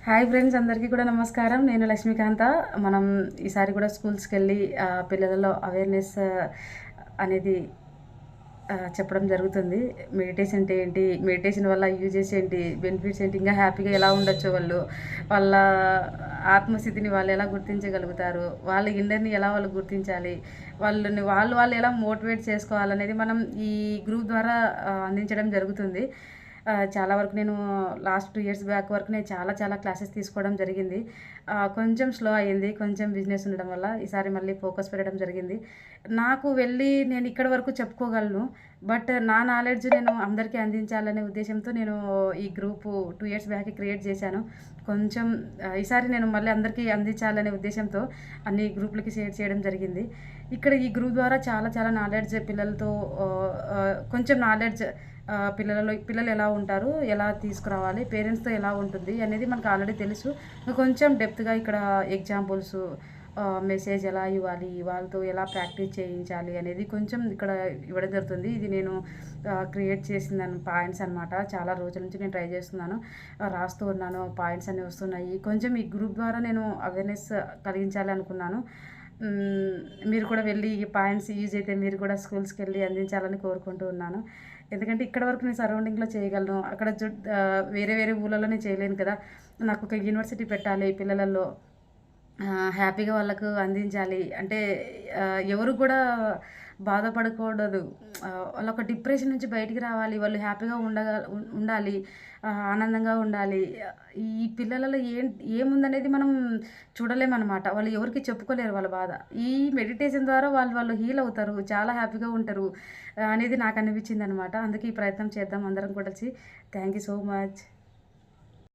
Hi friends, అందరికీ కూడా నమస్కారం. నేను లక్ష్మీకాంత. మనం ఈసారి కూడా స్కూల్స్‌కెళ్ళి పిల్లలలో అవేర్‌నెస్ అనేది చెప్పడం జరుగుతుంది. మెడిటేషన్ అంటే ఏంటి? మెడిటేషన్ వల్ల యూజెస్ ఏంటి? బెనిఫిట్స్ ఏంటి? ఇంకా హ్యాపీగా ఎలా ఉండొచ్చు వాళ్ళు? వాళ్ళ ఆత్మస్థితిని వాళ్ళు ఎలా గుర్తించగలుగుతారు? వాళ్ళ ఇన్నర్‌ని ఎలా వాళ్ళు గుర్తించాలి? వాళ్ళని వాళ్ళు ఎలా మోటివేట్ చేసుకోవాలనేది మనం ఈ గ్రూప్ ద్వారా అందించడం జరుగుతుంది. చాలా వరకు నేను లాస్ట్ 2 ఇయర్స్ బ్యాక్ వరకు నేను చాలా క్లాసెస్ తీసుకోవడం జరిగింది. కొంచెం స్లో అయింది. కొంచెం బిజినెస్ ఉండడం వల్ల ఈసారి మళ్ళీ ఫోకస్ పెట్టడం జరిగింది. నాకు వెళ్ళి నేను ఇక్కడి వరకు చెప్పుకోగలను. బట్ నా నాలెడ్జ్ నేను అందరికీ అందించాలనే ఉద్దేశ్యంతో నేను ఈ గ్రూపు 2 ఇయర్స్ బ్యాక్ క్రియేట్ చేశాను. కొంచెం ఈసారి నేను మళ్ళీ అందరికీ అందించాలనే ఉద్దేశ్యంతో అన్ని గ్రూప్‌లకి షేర్ చేయడం జరిగింది. ఇక్కడ ఈ గ్రూప్ ద్వారా చాలా నాలెడ్జ్ పిల్లలతో కొంచెం నాలెడ్జ్ పిల్లలు ఎలా ఉంటారు, ఎలా తీసుకురావాలి, పేరెంట్స్‌తో ఎలా ఉంటుంది అనేది మనకు ఆల్రెడీ తెలుసు. కొంచెం డెప్త్‌గా ఇక్కడ ఎగ్జాంపుల్స్, మెసేజ్ ఎలా ఇవ్వాలి, వాళ్ళతో ఎలా ప్రాక్టీస్ చేయించాలి అనేది కొంచెం ఇక్కడ ఇవ్వడం జరుగుతుంది. ఇది నేను క్రియేట్ చేసిందని పాయింట్స్ అనమాట. చాలా రోజుల నుంచి నేను ట్రై చేస్తున్నాను. రాస్తూ ఉన్నాను. పాయింట్స్ అన్నీ వస్తున్నాయి. కొంచెం ఈ గ్రూప్ ద్వారా నేను అవేర్‌నెస్ కలిగించాలి అనుకున్నాను. మీరు కూడా వెళ్ళి ఈ పాయింట్స్ యూజ్ అయితే మీరు కూడా స్కూల్స్‌కెళ్ళి అందించాలని కోరుకుంటూ ఉన్నాను. ఎందుకంటే ఇక్కడ వరకు నేను సరౌండింగ్‌లో చేయగలను. అక్కడ వేరే ఊర్లలో నేను చేయలేను కదా! నాకొక యూనివర్సిటీ పెట్టాలి పిల్లలలో. హ్యాపీగా వాళ్ళకు అందించాలి. అంటే ఎవరు కూడా బాధపడకూడదు. వాళ్ళొక డిప్రెషన్ నుంచి బయటికి రావాలి. వాళ్ళు హ్యాపీగా ఉండాలి. ఆనందంగా ఉండాలి. ఈ పిల్లలలో ఏముందనేది మనం చూడలేమనమాట. వాళ్ళు ఎవరికీ చెప్పుకోలేరు వాళ్ళ బాధ. ఈ మెడిటేషన్ ద్వారా వాళ్ళు హీల్ అవుతారు. చాలా హ్యాపీగా ఉంటారు అనేది నాకు అనిపించిందనమాట. అందుకే ఈ ప్రయత్నం చేద్దాం అందరం కూడా కలిసి. Thank you so much.